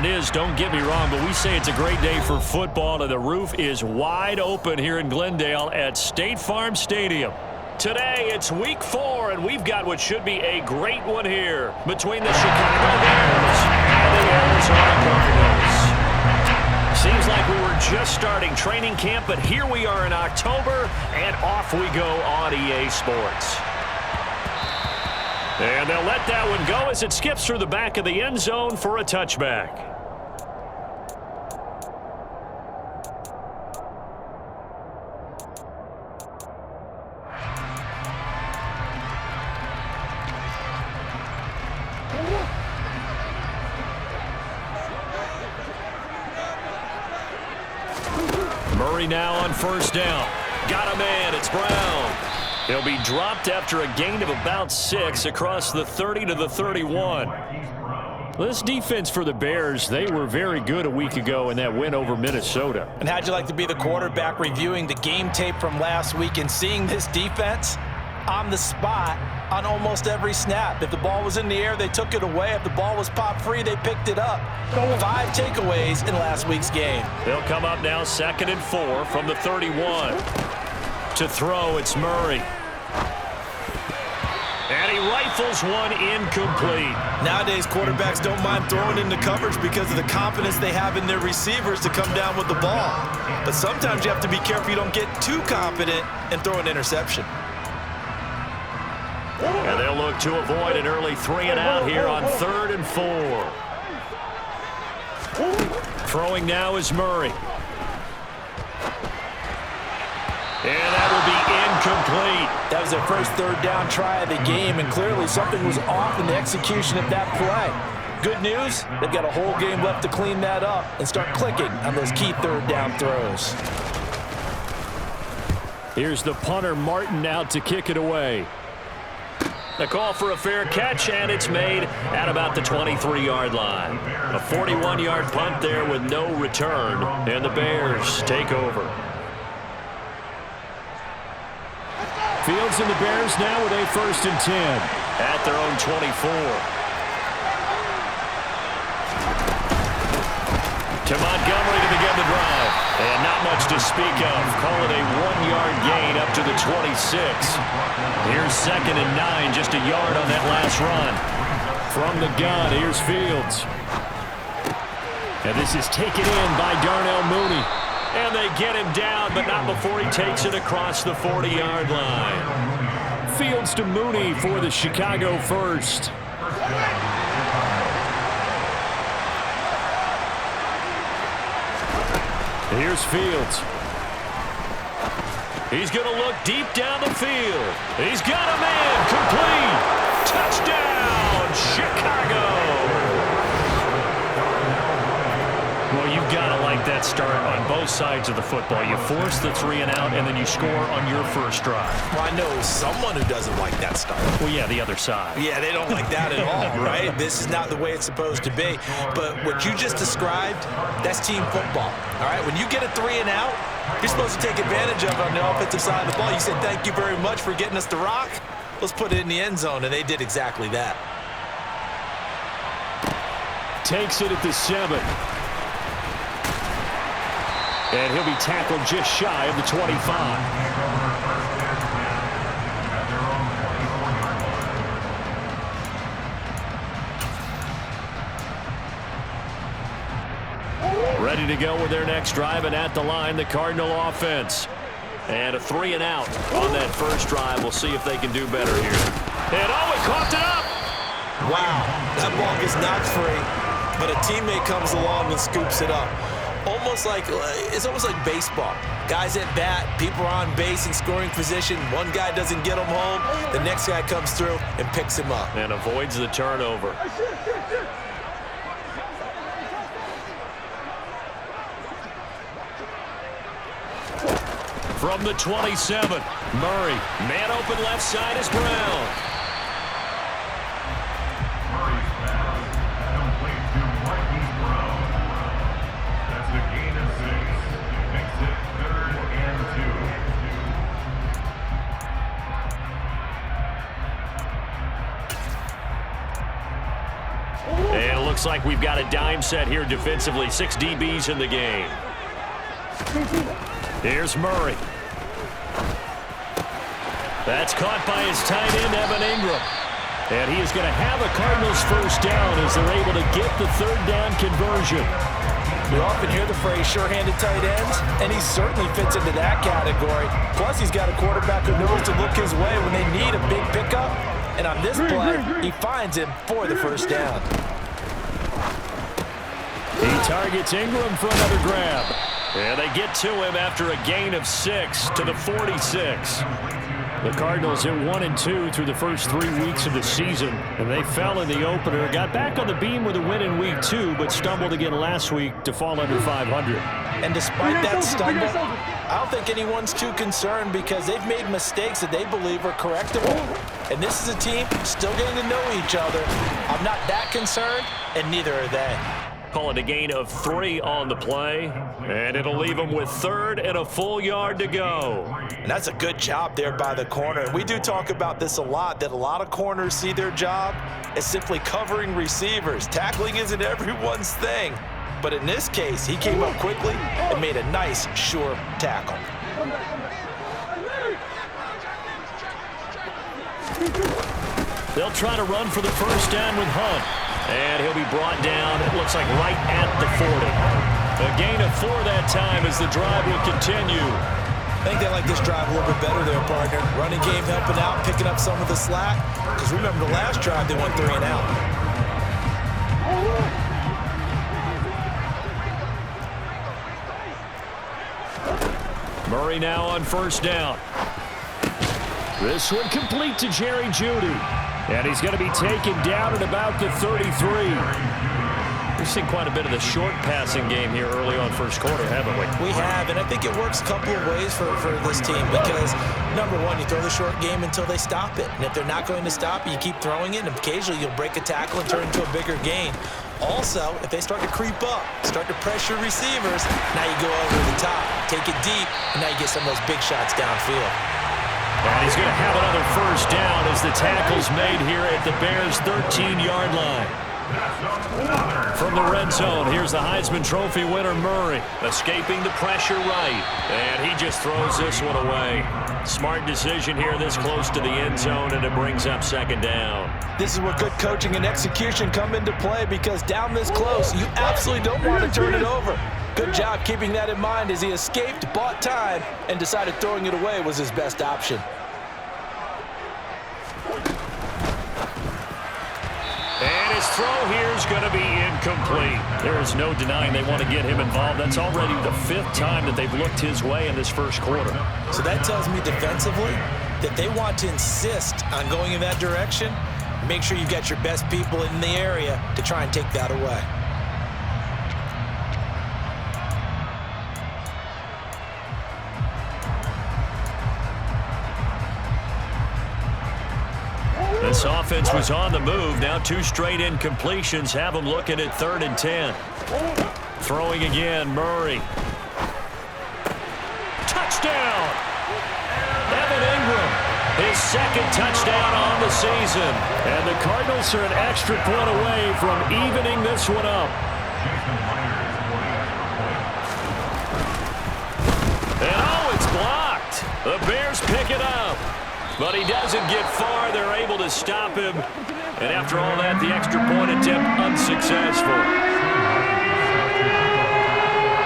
it is, don't get me wrong, but we say it's a great day for football, and the roof is wide open here in Glendale at State Farm Stadium. Today, it's week 4, and we've got what should be a great one here between the Chicago Bears and the Arizona Cardinals. Seems like we were just starting training camp, but here we are in October, and off we go on EA Sports. And they'll let that one go as it skips through the back of the end zone for a touchback. Murray now on first down. Got a man. It's Brown. He'll be dropped after a gain of about 6 across the 30 to the 31. This defense for the Bears, they were very good a week ago in that win over Minnesota. And how'd you like to be the quarterback reviewing the game tape from last week and seeing this defense on the spot on almost every snap? If the ball was in the air, they took it away. If the ball was popped free, they picked it up. 5 takeaways in last week's game. They'll come up now 2nd and 4 from the 31. To throw, it's Murray. And he rifles one incomplete. Nowadays, quarterbacks don't mind throwing into coverage because of the confidence they have in their receivers to come down with the ball. But sometimes you have to be careful you don't get too confident and throw an interception. And they'll look to avoid an early 3 and out here on 3rd and 4. Throwing now is Murray. And that will be incomplete. That was their first 3rd down try of the game, and clearly something was off in the execution of that play. Good news, they've got a whole game left to clean that up and start clicking on those key 3rd down throws. Here's the punter, Martin, out to kick it away. A call for a fair catch, and it's made at about the 23-yard line. A 41-yard punt there with no return, and the Bears take over. Fields and the Bears now with a 1st and 10 at their own 24. To Montgomery to begin the drive. And not much to speak of. Call it a 1-yard gain up to the 26. Here's 2nd and 9, just a yard on that last run. From the gun, here's Fields. And this is taken in by Darnell Mooney. And they get him down, but not before he takes it across the 40-yard line. Fields to Mooney for the Chicago first. Here's Fields. He's going to look deep down the field. He's got a man. Complete. Touchdown, Chicago. Well, you've got to like that start on both sides of the football. You force the 3 and out, and then you score on your first drive. Well, I know someone who doesn't like that start. Well, yeah, the other side. Yeah, they don't like that at all, right? This is not the way it's supposed to be. But what you just described, that's team football, all right? When you get a 3 and out, you're supposed to take advantage of it on the offensive side of the ball. You said, thank you very much for getting us the rock. Let's put it in the end zone, and they did exactly that. Takes it at the 7. And he'll be tackled just shy of the 25. Ready to go with their next drive, and at the line, the Cardinal offense. And a 3 and out on that first drive. We'll see if they can do better here. And he coughed it up. Wow, that ball gets knocked free, but a teammate comes along and scoops it up. It's almost like baseball. Guys at bat, people are on base in scoring position. One guy doesn't get him home. The next guy comes through and picks him up. And avoids the turnover. From the 27, Murray. Man open left side is Brown. looks like we've got a dime set here defensively. 6 DBs in the game. Here's Murray. That's caught by his tight end, Evan Ingram. And he is going to have a Cardinals first down as they're able to get the third down conversion. You often hear the phrase sure-handed tight ends, and he certainly fits into that category. Plus, he's got a quarterback who knows to look his way when they need a big pickup. And on this play, he finds him for the first down. He targets Ingram for another grab. And they get to him after a gain of 6 to the 46. The Cardinals at 1-2 through the first 3 weeks of the season, and they fell in the opener. Got back on the beam with a win in week 2, but stumbled again last week to fall under 500. And despite that stumble, I don't think anyone's too concerned because they've made mistakes that they believe are correctable. And this is a team still getting to know each other. I'm not that concerned, and neither are they. Call it a gain of 3 on the play, and it'll leave them with 3rd and a full yard to go. And that's a good job there by the corner. We do talk about this a lot, that a lot of corners see their job as simply covering receivers. Tackling isn't everyone's thing. But in this case, he came up quickly and made a nice, sure tackle. They'll try to run for the first down with Hunt. And he'll be brought down, it looks like right at the 40. A gain of 4 that time as the drive will continue. I think they like this drive a little bit better there, partner. Running game helping out, picking up some of the slack. Because remember the last drive, they went 3 and out. Murray now on first down. This one complete to Jerry Jeudy. And he's going to be taken down at about the 33. We've seen quite a bit of the short passing game here early on first quarter, haven't we? We have, and I think it works a couple of ways for this team because, number one, you throw the short game until they stop it. And if they're not going to stop it, you keep throwing it, and occasionally you'll break a tackle and turn it into a bigger gain. Also, if they start to creep up, start to pressure receivers, now you go over the top, take it deep, and now you get some of those big shots downfield. And he's going to have another first down as the tackle's made here at the Bears' 13-yard line. From the red zone, here's the Heisman Trophy winner, Murray, escaping the pressure right. And he just throws this one away. Smart decision here this close to the end zone, and it brings up second down. This is where good coaching and execution come into play because down this close, you absolutely don't want to turn it over. Good job keeping that in mind as he escaped, bought time, and decided throwing it away was his best option. And his throw here is going to be incomplete. There is no denying they want to get him involved. That's already the 5th time that they've looked his way in this first quarter. So that tells me defensively that they want to insist on going in that direction. Make sure you've got your best people in the area to try and take that away. This offense was on the move. Now 2 straight incompletions have them looking at 3rd and 10. Throwing again, Murray. Touchdown! Evan Ingram, his 2nd touchdown on the season. And the Cardinals are an extra point away from evening this one up. And oh, it's blocked. The Bears pick it up. But he doesn't get far. They're able to stop him. And after all that, the extra point attempt unsuccessful.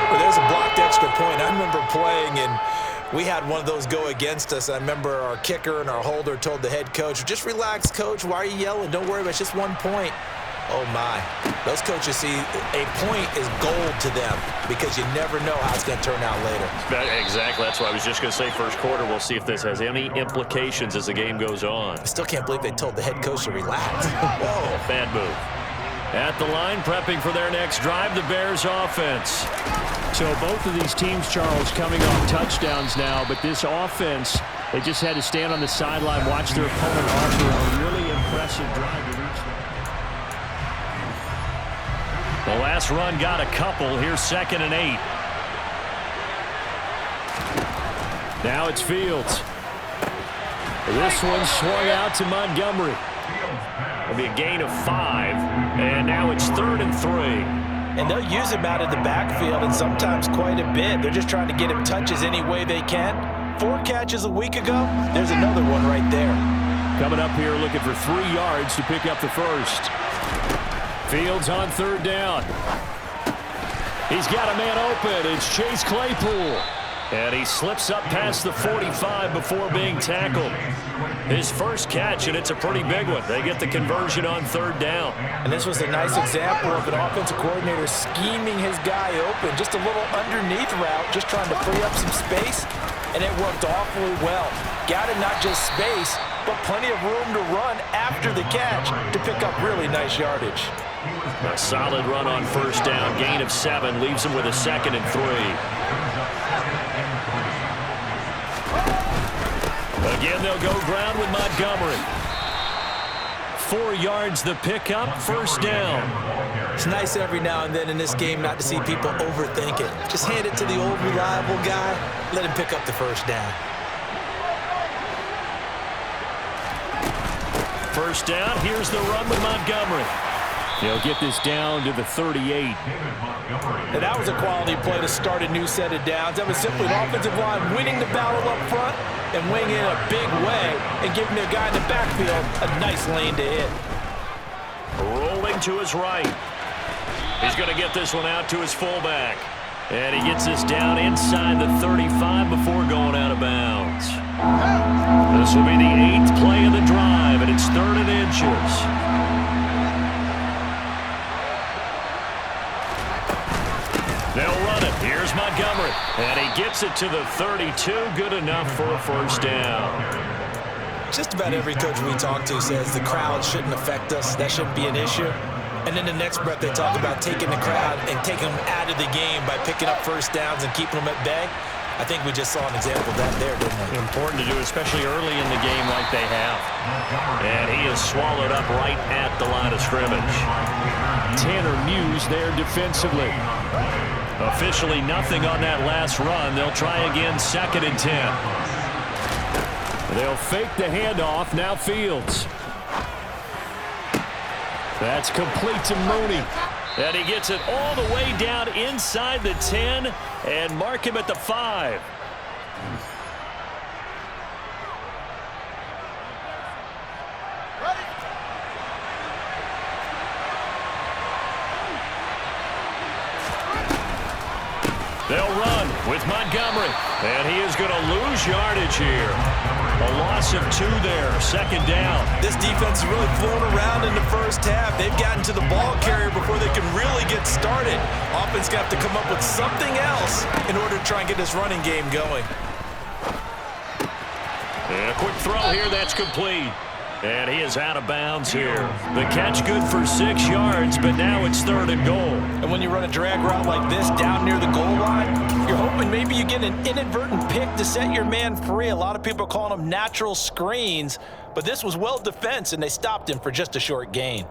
Well, there's a blocked extra point. I remember playing, and we had one of those go against us. I remember our kicker and our holder told the head coach, just relax, coach. Why are you yelling? Don't worry about it. It's just 1 point. Oh, my. Those coaches see a point is gold to them because you never know how it's going to turn out later. Exactly. That's what I was just going to say. First quarter, we'll see if this has any implications as the game goes on. I still can't believe they told the head coach to relax. Whoa. Bad move. At the line, prepping for their next drive, the Bears offense. So both of these teams, Charles, coming off touchdowns now, but this offense, they just had to stand on the sideline, watch their opponent offer a really impressive drive to reach them. The last run got a couple. Here's 2nd and 8. Now it's Fields. This one swung out to Montgomery. It'll be a gain of 5, and now it's 3rd and 3. And they'll use him out of the backfield, and sometimes quite a bit. They're just trying to get him touches any way they can. 4 catches a week ago. There's another one right there. Coming up here looking for 3 yards to pick up the first. Fields on 3rd down. He's got a man open. It's Chase Claypool. And he slips up past the 45 before being tackled. His first catch, and it's a pretty big one. They get the conversion on 3rd down. And this was a nice example of an offensive coordinator scheming his guy open. Just a little underneath route, just trying to free up some space, and it worked awfully well. Got him not just space, but plenty of room to run after the catch to pick up really nice yardage. A solid run on 1st down, gain of 7, leaves him with a 2nd and 3. Again, they'll go ground with Montgomery. 4 yards the pickup, 1st down. It's nice every now and then in this game not to see people overthink it. Just hand it to the old reliable guy, let him pick up the 1st down. 1st down, here's the run with Montgomery. They'll get this down to the 38. And that was a quality play to start a new set of downs. That was simply an offensive line winning the battle up front and winning in a big way and giving their guy in the backfield a nice lane to hit. Rolling to his right. He's going to get this one out to his fullback. And he gets this down inside the 35 before going out of bounds. This will be the 8th play of the drive, and it's 3rd and inches. They'll run it. Here's Montgomery. And he gets it to the 32. Good enough for a 1st down. Just about every coach we talk to says the crowd shouldn't affect us. That shouldn't be an issue. And then the next breath they talk about taking the crowd and taking them out of the game by picking up 1st downs and keeping them at bay. I think we just saw an example of that there, didn't we? Important to do, especially early in the game like they have. And he is swallowed up right at the line of scrimmage. Tanner Muse there defensively. Officially nothing on that last run. They'll try again, 2nd and 10. They'll fake the handoff. Now Fields. That's complete to Mooney. And he gets it all the way down inside the 10 and mark him at the 5. They'll run with Montgomery. And he is going to lose yardage here. A loss of 2 there, 2nd down. This defense is really flown around in the first half. They've gotten to the ball carrier before they can really get started. Offense got to come up with something else in order to try and get this running game going. And a quick throw here, that's complete. And he is out of bounds here. The catch good for 6 yards, but now it's 3rd and goal. And when you run a drag route like this down near the goal line, you're hoping maybe you get an inadvertent pick to set your man free. A lot of people are calling them natural screens, but this was well defense, and they stopped him for just a short gain.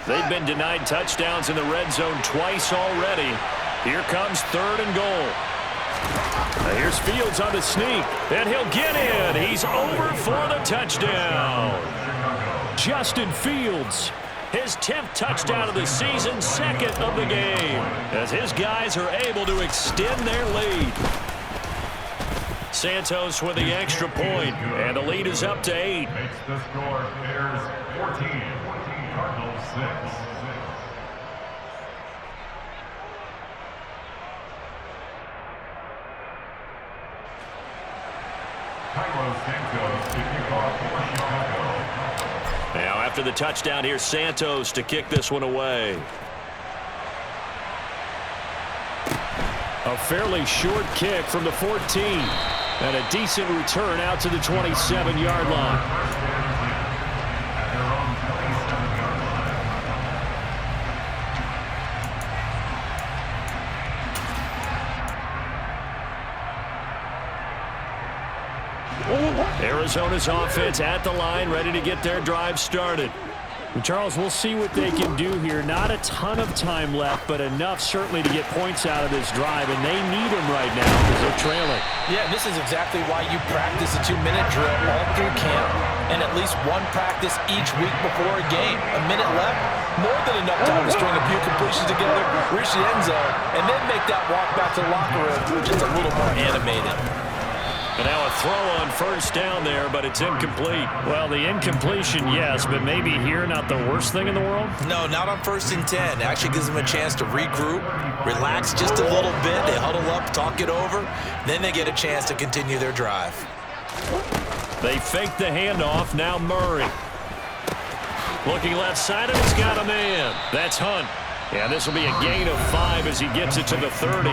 They've been denied touchdowns in the red zone twice already. Here comes 3rd and goal. Here's Fields on the sneak, and he'll get in. He's over for the touchdown. Justin Fields. His 10th touchdown of the season, 2nd of the game, as his guys are able to extend their lead. Santos with the extra point, and the lead is up to 8. Makes the score Bears 14, Cardinals 6. Now after the touchdown, here's Santos to kick this one away. A fairly short kick from the 14. And a decent return out to the 27-yard line. Arizona's offense at the line, ready to get their drive started. Charles, we'll see what they can do here. Not a ton of time left, but enough certainly to get points out of this drive, and they need them right now because they're trailing. Yeah, this is exactly why you practice a 2-minute drill all through camp. and at least one practice each week before a game. A minute left, more than enough time to string a few completions together, reach the end zone, and then make that walk back to the locker room just a little more animated. And now a throw on first down there, but it's incomplete. Well, the incompletion, yes, but maybe here not the worst thing in the world? No, not on 1st and 10. It actually gives them a chance to regroup, relax just a little bit. They huddle up, talk it over. Then they get a chance to continue their drive. They fake the handoff. Now Murray. Looking left side, and he's got a man. That's Hunt. Yeah, this will be a gain of 5 as he gets it to the 30.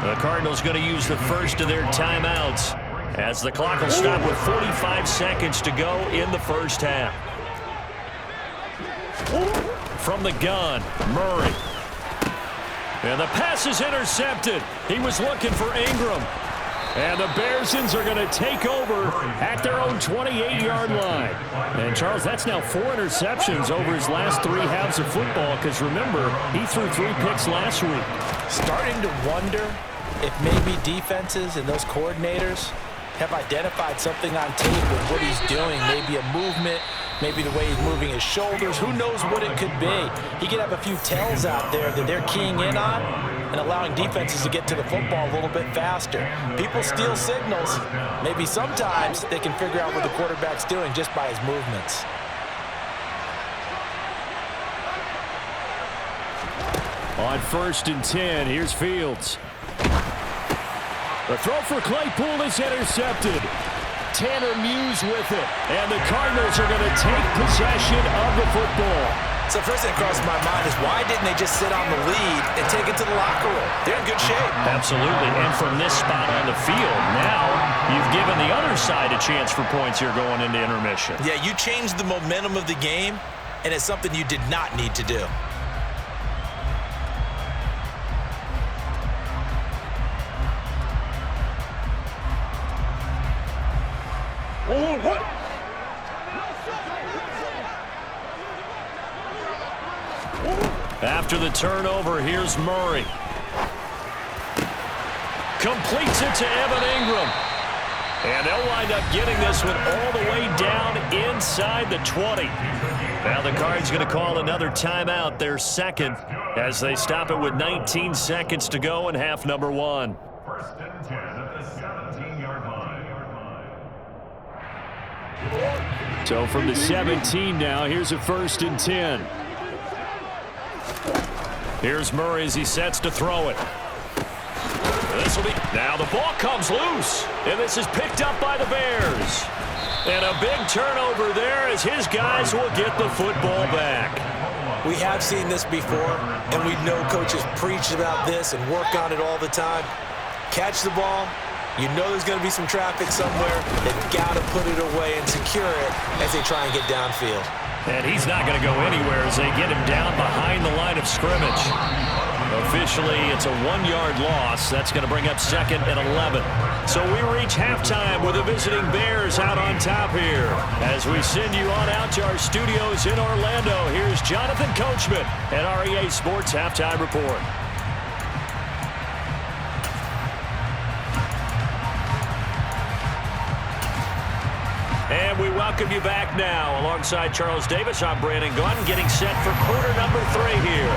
The Cardinals going to use the first of their timeouts as the clock will stop with 45 seconds to go in the first half. From the gun, Murray. And the pass is intercepted. He was looking for Ingram. And the Bearsons are going to take over at their own 28-yard line. And, Charles, that's now 4 interceptions over his last 3 halves of football because, remember, he threw 3 picks last week. Starting to wonder if maybe defenses and those coordinators have identified something on tape with what he's doing, maybe a movement, maybe the way he's moving his shoulders. Who knows what it could be? He could have a few tells out there that they're keying in on and allowing defenses to get to the football a little bit faster. People steal signals. Maybe sometimes they can figure out what the quarterback's doing just by his movements. On 1st and 10, here's Fields. The throw for Claypool is intercepted. Tanner Muse with it. And the Cardinals are going to take possession of the football. So first thing that crossed my mind is why didn't they just sit on the lead and take it to the locker room? They're in good shape. Absolutely. And from this spot on the field, now you've given the other side a chance for points here going into intermission. Yeah, you changed the momentum of the game, and it's something you did not need to do. After the turnover, here's Murray. Completes it to Evan Ingram. And they'll wind up getting this one all the way down inside the 20. Now the Cards going to call another timeout, their second, as they stop it with 19 seconds to go in half number 1. 1st and 10 at the 17-yard line. So from the 17 now, here's a 1st and 10. Here's Murray as he sets to throw it. This will be, now the ball comes loose, and this is picked up by the Bears. And a big turnover there as his guys will get the football back. We have seen this before, and we know coaches preach about this and work on it all the time. Catch the ball. You know there's going to be some traffic somewhere. They've got to put it away and secure it as they try and get downfield. And he's not going to go anywhere as they get him down behind the line of scrimmage. Officially, it's a 1-yard loss. That's going to bring up 2nd and 11. So we reach halftime with the visiting Bears out on top here. As we send you on out to our studios in Orlando, here's Jonathan Coachman at REA Sports Halftime Report. And we welcome you back now. Alongside Charles Davis, I'm Brandon Gunn, getting set for quarter number 3 here.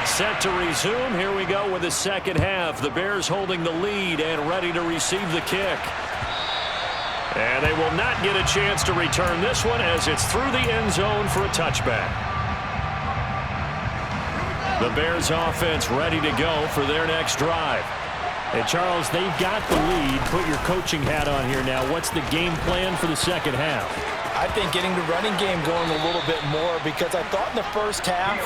Set to resume. Here we go with the second half. The Bears holding the lead and ready to receive the kick. And they will not get a chance to return this one as it's through the end zone for a touchback. The Bears offense ready to go for their next drive. Hey, Charles, they've got the lead. Put your coaching hat on here now. What's the game plan for the second half? I think getting the running game going a little bit more because I thought in the first half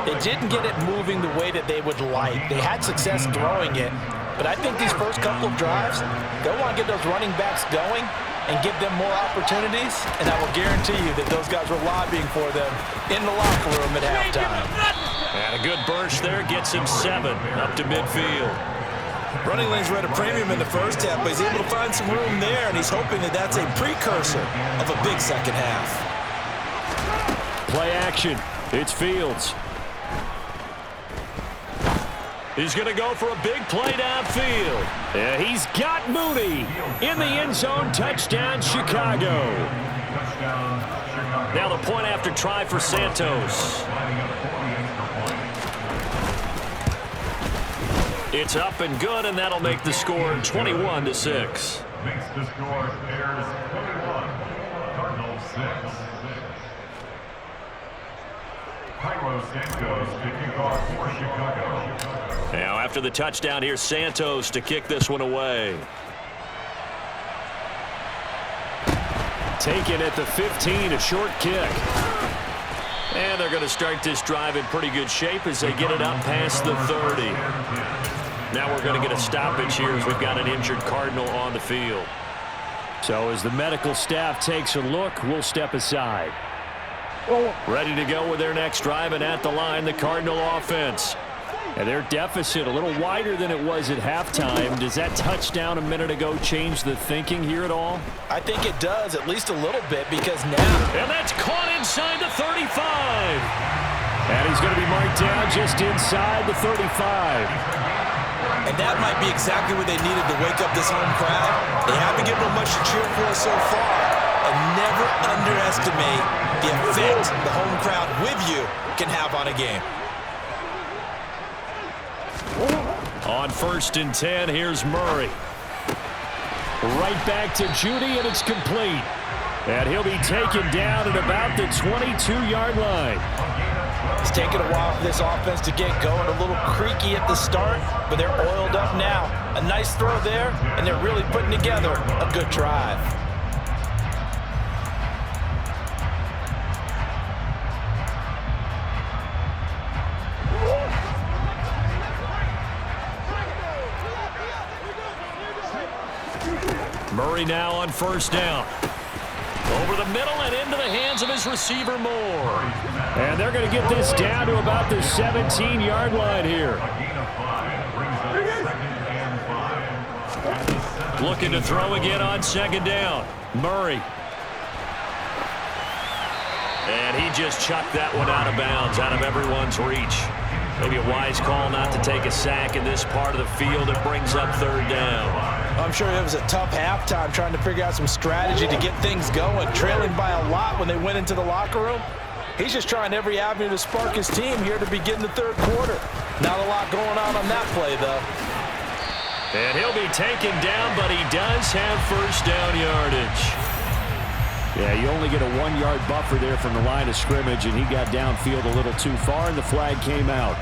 they didn't get it moving the way that they would like. They had success throwing it, but I think these first couple of drives, they'll want to get those running backs going and give them more opportunities, and I will guarantee you that those guys were lobbying for them in the locker room at halftime. And a good burst there gets him 7 up to midfield. Running lanes were at a premium in the first half, but he's able to find some room there, and he's hoping that that's a precursor of a big second half. Play action. It's Fields. He's going to go for a big play downfield. Yeah, he's got Mooney in the end zone. Touchdown, Chicago. Now the point after try for Santos. It's up and good, and that'll make the score 21-6. Makes the score Bears 21, Cardinals 6. Cairo Santos to kick off for Chicago. Now after the touchdown, here's Santos to kick this one away. Taken at the 15, a short kick. And they're going to start this drive in pretty good shape as they get it up past the 30. Now we're going to get a stoppage here as we've got an injured Cardinal on the field. So as the medical staff takes a look, we'll step aside. Ready to go with their next drive, and at the line, the Cardinal offense. And their deficit a little wider than it was at halftime. Does that touchdown a minute ago change the thinking here at all? I think it does, at least a little bit, because now... And that's caught inside the 35. And he's going to be marked down just inside the 35. And that might be exactly what they needed to wake up this home crowd. They haven't given them much to cheer for so far. And never underestimate the effect the home crowd with you can have on a game. On 1st and 10, here's Murray. Right back to Judy, and it's complete. And he'll be taken down at about the 22-yard line. It's taken a while for this offense to get going. A little creaky at the start, but they're oiled up now. A nice throw there, and they're really putting together a good drive. Murray now on 1st down. Over the middle and into the hands of his receiver, Moore. And they're going to get this down to about the 17-yard line here. Looking to throw again on 2nd down. Murray. And he just chucked that one out of bounds, out of everyone's reach. Maybe a wise call not to take a sack in this part of the field. It brings up 3rd down. I'm sure it was a tough halftime trying to figure out some strategy to get things going, trailing by a lot when they went into the locker room. He's just trying every avenue to spark his team here to begin the 3rd quarter. Not a lot going on that play, though. And he'll be taken down, but he does have 1st down yardage. Yeah, you only get a 1-yard buffer there from the line of scrimmage, and he got downfield a little too far, and the flag came out.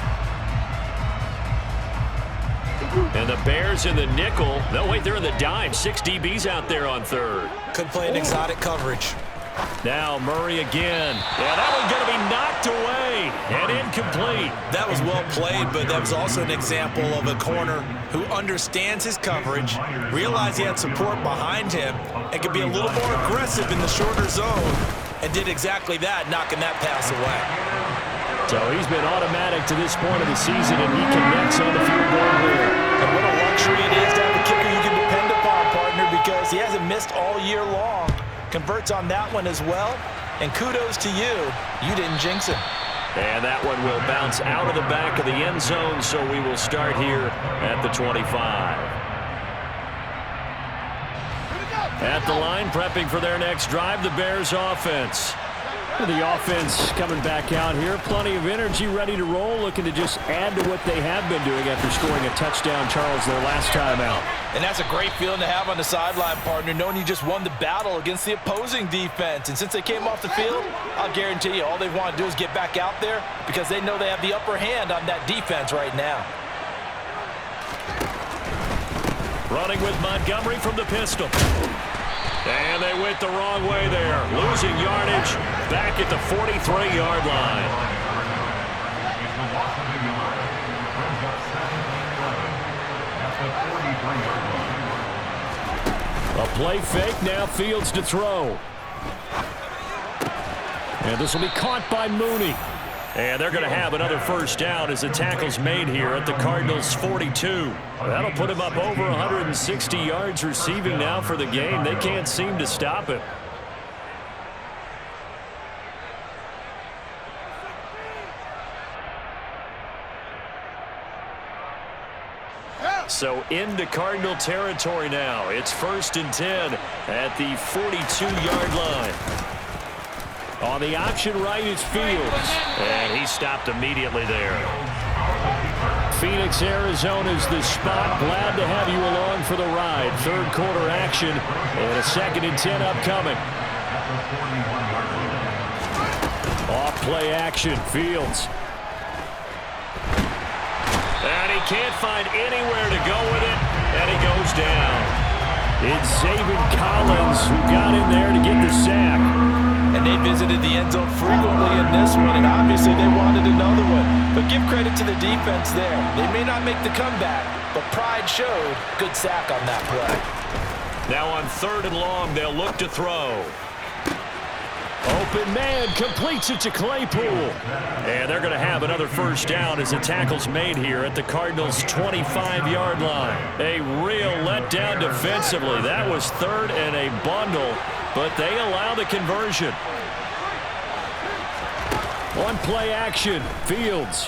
And the Bears in the nickel. No, wait, they're in the dime. 6 DBs out there on 3rd. Could play an exotic coverage. Now Murray again. Yeah, that one's going to be knocked away and incomplete. That was well played, but that was also an example of a corner who understands his coverage, realized he had support behind him, and could be a little more aggressive in the shorter zone, and did exactly that, knocking that pass away. So he's been automatic to this point of the season, and he connects on the field goal here. And what a luxury it is to have a kicker you can depend upon, partner, because he hasn't missed all year long. Converts on that one as well. And kudos to you. You didn't jinx him. And that one will bounce out of the back of the end zone, so we will start here at the 25. At the line, prepping for their next drive, the Bears offense. The offense coming back out here. Plenty of energy, ready to roll, looking to just add to what they have been doing after scoring a touchdown, Charles, their last time out. And that's a great feeling to have on the sideline, partner, knowing you just won the battle against the opposing defense. And since they came off the field, I'll guarantee you all they want to do is get back out there because they know they have the upper hand on that defense right now. Running with Montgomery from the pistol. And they went the wrong way there. Losing yardage back at the 43-yard line. A play fake, now Fields to throw. And this will be caught by Mooney. And they're going to have another 1st down as the tackle's made here at the Cardinals' 42. That'll put him up over 160 yards receiving now for the game. They can't seem to stop it. So into Cardinal territory now. It's 1st and 10 at the 42-yard line. On the option right is Fields. And he stopped immediately there. Phoenix, Arizona's the spot. Glad to have you along for the ride. Third quarter action and a 2nd and 10 upcoming. Off play action. Fields. And he can't find anywhere to go with it. And he goes down. It's Zaven Collins who got in there to get the sack. And they visited the end zone frequently in this one, and obviously they wanted another one. But give credit to the defense there. They may not make the comeback, but pride showed. Good sack on that play. Now on 3rd and long, they'll look to throw. Open man completes it to Claypool. And they're going to have another first down as the tackle's made here at the Cardinals' 25-yard line. A real letdown defensively. That was 3rd and a bundle, but they allow the conversion. One play action. Fields.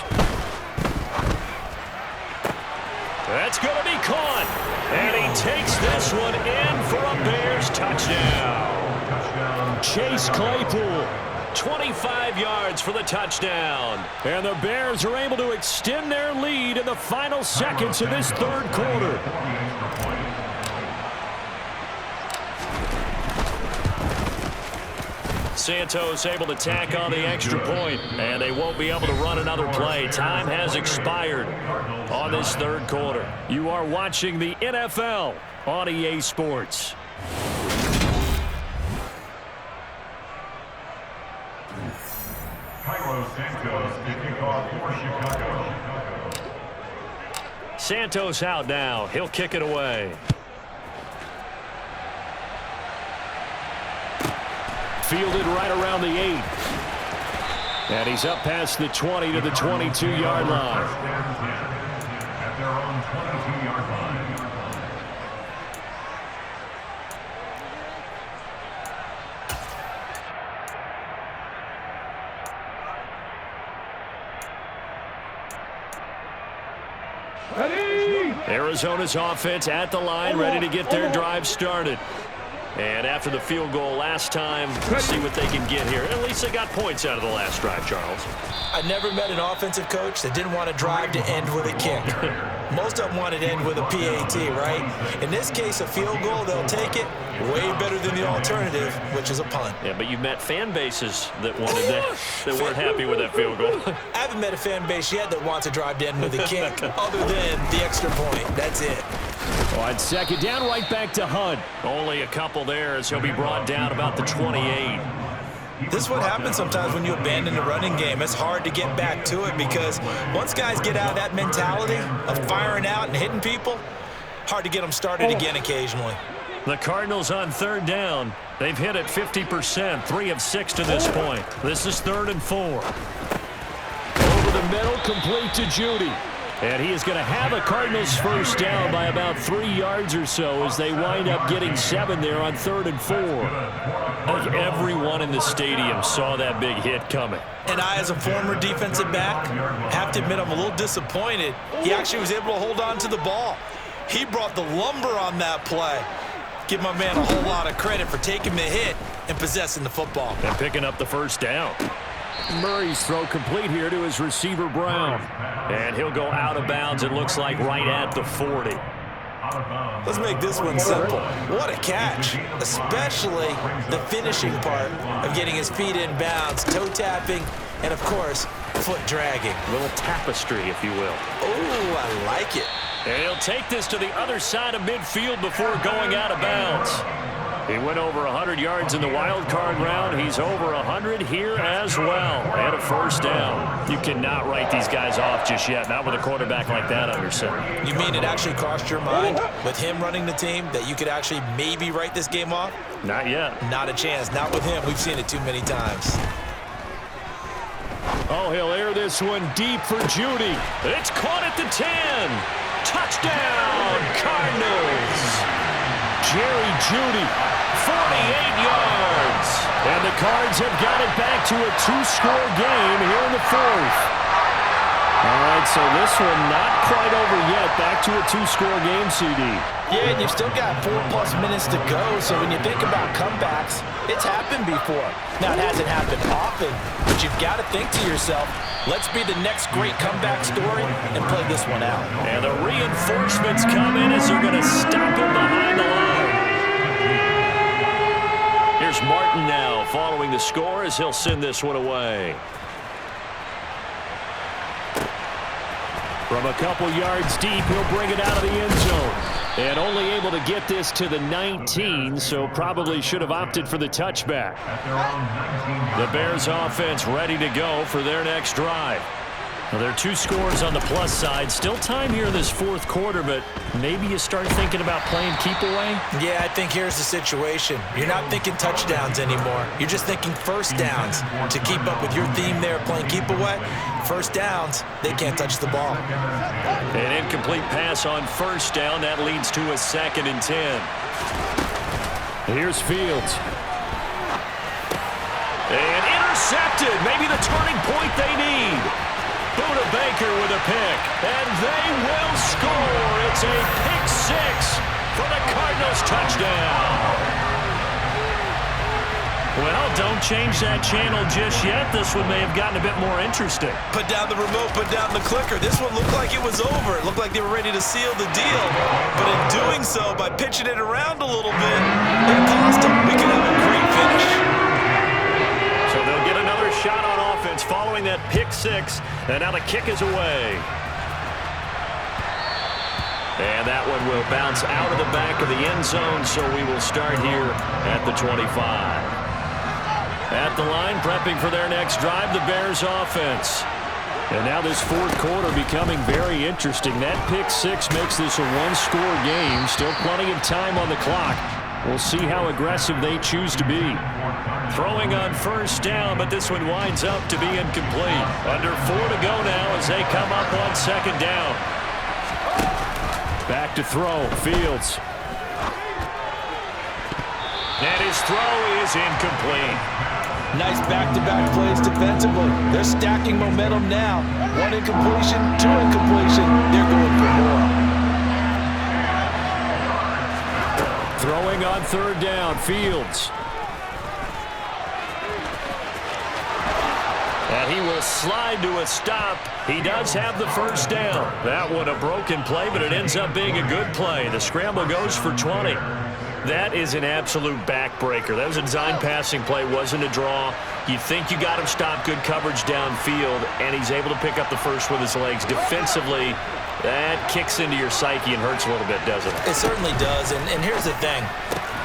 That's going to be caught. And he takes this one in for a Bears touchdown. Chase Claypool, 25 yards for the touchdown. And the Bears are able to extend their lead in the final seconds of this 3rd quarter. Santos able to tack on the extra point, and they won't be able to run another play. Time has expired on this 3rd quarter. You are watching the NFL on EA Sports. Santos out now. He'll kick it away. Fielded right around the 8. And he's up past the 20 to the 22-yard line. At their own 22-yard line. Arizona's offense at the line, ready to get their drive started. And after the field goal last time, let's see what they can get here. At least they got points out of the last drive, Charles. I never met an offensive coach that didn't want to drive to end with a kick. Most of them wanted to end with a PAT, right? In this case, a field goal, they'll take it. Way better than the alternative, which is a punt. Yeah, but you've met fan bases that wanted that, that weren't happy with that field goal. I haven't met a fan base yet that wants to drive to end with a kick, other than the extra point. That's it. On 2nd down, right back to Hunt. Only a couple there as he'll be brought down about the 28. This is what happens sometimes when you abandon the running game. It's hard to get back to it because once guys get out of that mentality of firing out and hitting people, hard to get them started again occasionally. The Cardinals on 3rd down. They've hit it 50%, 3 of 6 to this point. This is 3rd and 4. Over the middle, complete to Judy. And he is going to have a Cardinals first down by about 3 yards or so as they wind up getting 7 there on 3rd and 4. I think everyone in the stadium saw that big hit coming. And I, as a former defensive back, have to admit I'm a little disappointed. He actually was able to hold on to the ball. He brought the lumber on that play. Give my man a whole lot of credit for taking the hit and possessing the football. And picking up the first down. Murray's throw complete here to his receiver, Brown. And he'll go out of bounds, it looks like, right at the 40. Let's make this one simple. What a catch, especially the finishing part of getting his feet in bounds, toe tapping, and, of course, foot dragging. A little tapestry, if you will. Oh, I like it. And he'll take this to the other side of midfield before going out of bounds. He went over 100 yards in the wild card round. He's over 100 here as well. And a first down. You cannot write these guys off just yet, not with a quarterback like that under center. You mean it actually crossed your mind with him running the team that you could actually maybe write this game off? Not yet. Not a chance. Not with him. We've seen it too many times. Oh, he'll air this one deep for Judy. It's caught at the 10. Touchdown, Cardinals. Jerry Judy, 48 yards. And the Cards have got it back to a 2-score game here in the 4th. All right, so this one not quite over yet. Back to a two-score game, CD. Yeah, and you've still got 4+ minutes to go, so when you think about comebacks, it's happened before. Now, it hasn't happened often, but you've got to think to yourself, let's be the next great comeback story and play this one out. And the reinforcements come in as they're going to stop him behind the line. Here's Martin now following the score as he'll send this one away. From a couple yards deep, he'll bring it out of the end zone. And only able to get this to the 19, so probably should have opted for the touchback. The Bears offense ready to go for their next drive. Well, there are 2 scores on the plus side. Still time here in this fourth quarter, but maybe you start thinking about playing keep away? Yeah, I think here's the situation. You're not thinking touchdowns anymore. You're just thinking first downs. To keep up with your theme there, playing keep away, first downs, they can't touch the ball. An incomplete pass on first down. That leads to a 2nd and 10. Here's Fields. And intercepted. Maybe the turning point they need. Buda Baker with a pick, and they will score. It's a pick 6 for the Cardinals touchdown. Well, don't change that channel just yet. This one may have gotten a bit more interesting. Put down the remote, put down the clicker. This one looked like it was over. It looked like they were ready to seal the deal. But in doing so, by pitching it around a little bit, it cost them. We could have a great finish. So they'll get another shot on offense following that pick 6, and now the kick is away. And that one will bounce out of the back of the end zone, so we will start here at the 25. At the line, prepping for their next drive, the Bears offense. And now this fourth quarter becoming very interesting. That pick 6 makes this a one-score game. Still plenty of time on the clock. We'll see how aggressive they choose to be. Throwing on first down, but this one winds up to be incomplete. Under 4 to go now as they come up on second down. Back to throw, Fields. And his throw is incomplete. Nice back-to-back plays defensively. They're stacking momentum now. 1 incompletion, 2 incompletion. They're going for more. Throwing on third down, Fields. And he will slide to a stop. He does have the first down. That one a broken play, but it ends up being a good play. The scramble goes for 20. That is an absolute backbreaker. That was a design passing play, wasn't a draw. You think you got him stopped, good coverage downfield, and he's able to pick up the first with his legs. Defensively, that kicks into your psyche and hurts a little bit, doesn't it? It certainly does, and here's the thing.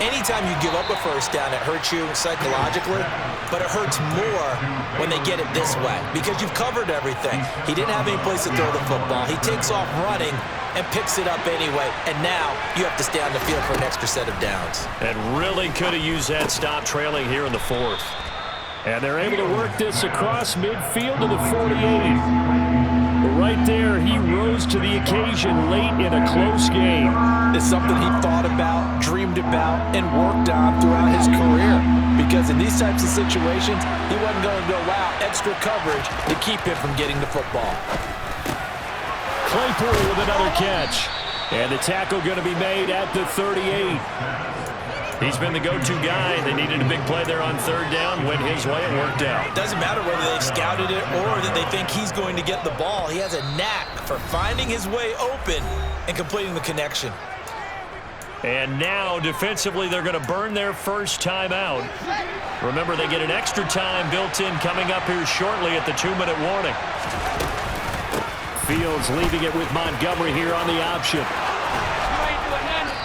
Anytime you give up a first down, it hurts you psychologically, but it hurts more when they get it this way because you've covered everything. He didn't have any place to throw the football. He takes off running and picks it up anyway, and now you have to stay on the field for an extra set of downs. And really could have used that stop trailing here in the fourth. And they're able to work this across midfield to the 48. Right there, he rose to the occasion late in a close game. It's something he thought about, dreamed about, and worked on throughout his career. Because in these types of situations, he wasn't going to go out extra coverage to keep him from getting the football. Claypool with another catch. And the tackle going to be made at the 38. He's been the go-to guy. They needed a big play there on third down. Went his way and worked out. It doesn't matter whether they scouted it or that they think he's going to get the ball. He has a knack for finding his way open and completing the connection. And now, defensively, they're going to burn their first timeout. Remember, they get an extra time built in coming up here shortly at the 2-minute warning. Fields leaving it with Montgomery here on the option.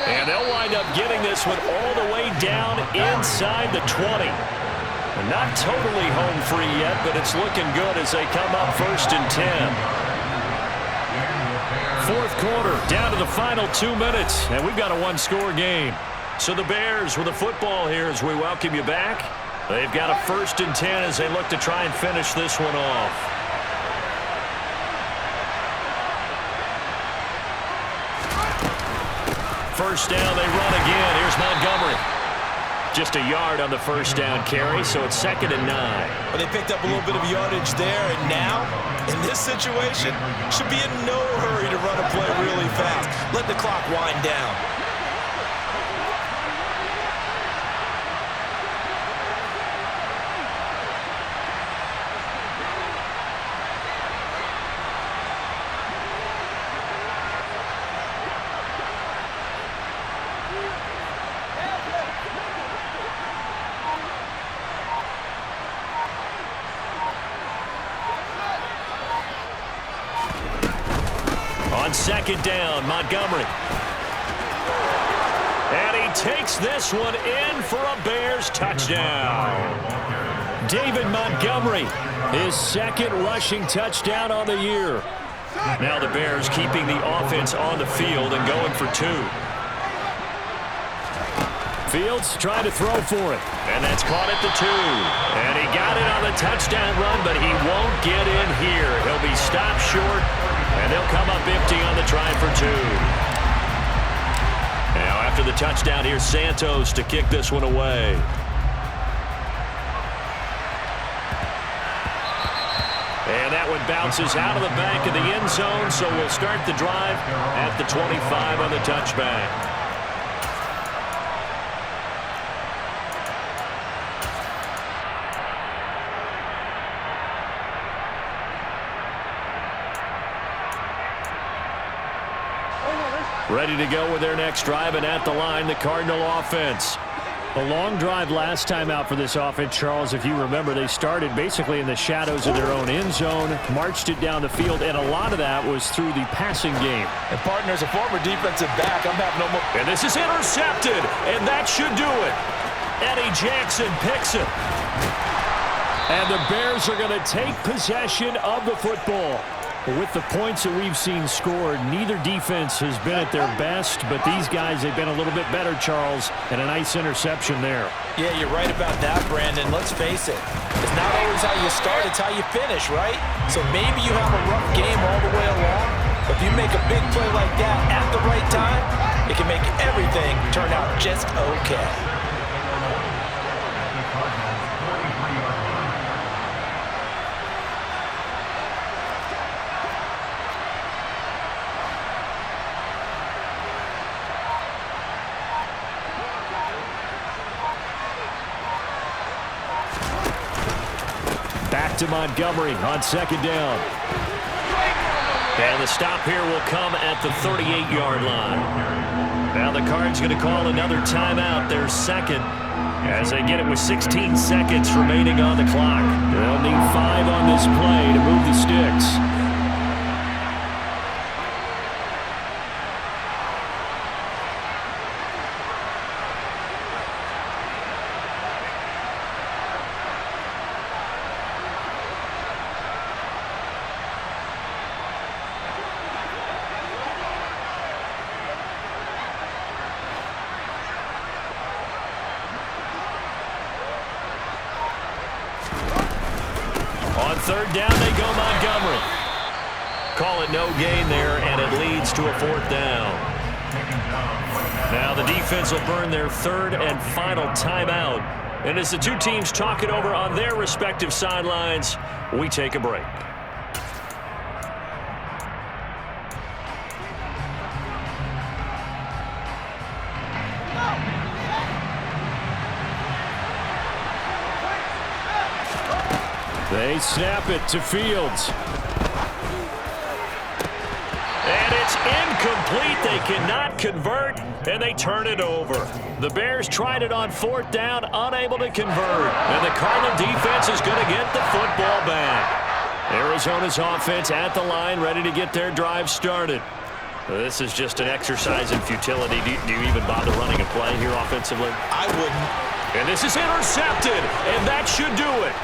And they'll wind up getting this one all the way down inside the 20. And not totally home free yet, but it's looking good as they come up 1st and 10. Fourth quarter, down to the final 2 minutes, and we've got a one-score game. So the Bears with the football here as we welcome you back. They've got a 1st and 10 as they look to try and finish this one off. First down, they run again. Here's Montgomery. Just a yard on the first down carry, so it's 2nd and 9. Well, they picked up a little bit of yardage there, and now, in this situation, should be in no hurry to run a play really fast. Let the clock wind down. On second down, Montgomery. And he takes this one in for a Bears touchdown. David Montgomery, his second rushing touchdown on the year. Now the Bears keeping the offense on the field and going for two. Fields trying to throw for it. And that's caught at the 2. And he got it on the touchdown run, but he won't get in here. He'll be stopped short, and they'll come up empty on the try for 2. Now after the touchdown, here's Santos to kick this one away. And that one bounces out of the back of the end zone, so we'll start the drive at the 25 on the touchback. Ready to go with their next drive, and at the line, the Cardinal offense. A long drive last time out for this offense, Charles. If you remember, they started basically in the shadows of their own end zone, marched it down the field, and a lot of that was through the passing game. And partner, as a former defensive back, I'm having no more. And this is intercepted, and that should do it. Eddie Jackson picks it. And the Bears are going to take possession of the football. With the points that we've seen scored, neither defense has been at their best, but these guys, they've been a little bit better, Charles, and a nice interception there. Yeah, you're right about that, Brandon. Let's face it. It's not always how you start, it's how you finish, right? So maybe you have a rough game all the way along, but if you make a big play like that at the right time, it can make everything turn out just okay. To Montgomery on second down. And the stop here will come at the 38-yard line. Now the Cards going to call another timeout, their second, as they get it with 16 seconds remaining on the clock. They'll need 5 on this play to move the sticks. On third down, they go Montgomery. Call it no gain there, and it leads to a 4th down. Now the defense will burn their third and final timeout. And as the two teams talk it over on their respective sidelines, we take a break. They snap it to Fields. And it's incomplete. They cannot convert, and they turn it over. The Bears tried it on 4th down, unable to convert. And the Cardinal defense is going to get the football back. Arizona's offense at the line, ready to get their drive started. This is just an exercise in futility. Do you even bother running a play here offensively? I wouldn't. And this is intercepted, and that should do it.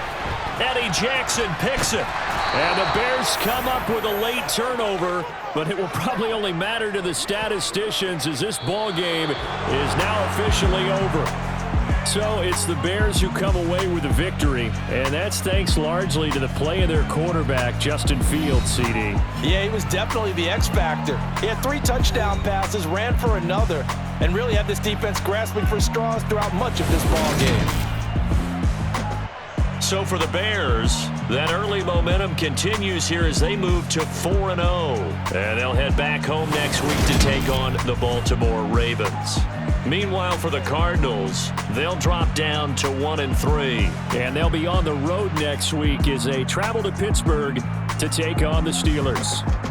Eddie Jackson picks it. And the Bears come up with a late turnover, but it will probably only matter to the statisticians as this ball game is now officially over. So it's the Bears who come away with a victory, and that's thanks largely to the play of their quarterback, Justin Fields, CD. Yeah, he was definitely the X factor. He had 3 touchdown passes, ran for another, and really had this defense grasping for straws throughout much of this ball game. So for the Bears, that early momentum continues here as they move to 4-0. And they'll head back home next week to take on the Baltimore Ravens. Meanwhile, for the Cardinals, they'll drop down to 1-3. And they'll be on the road next week as they travel to Pittsburgh to take on the Steelers.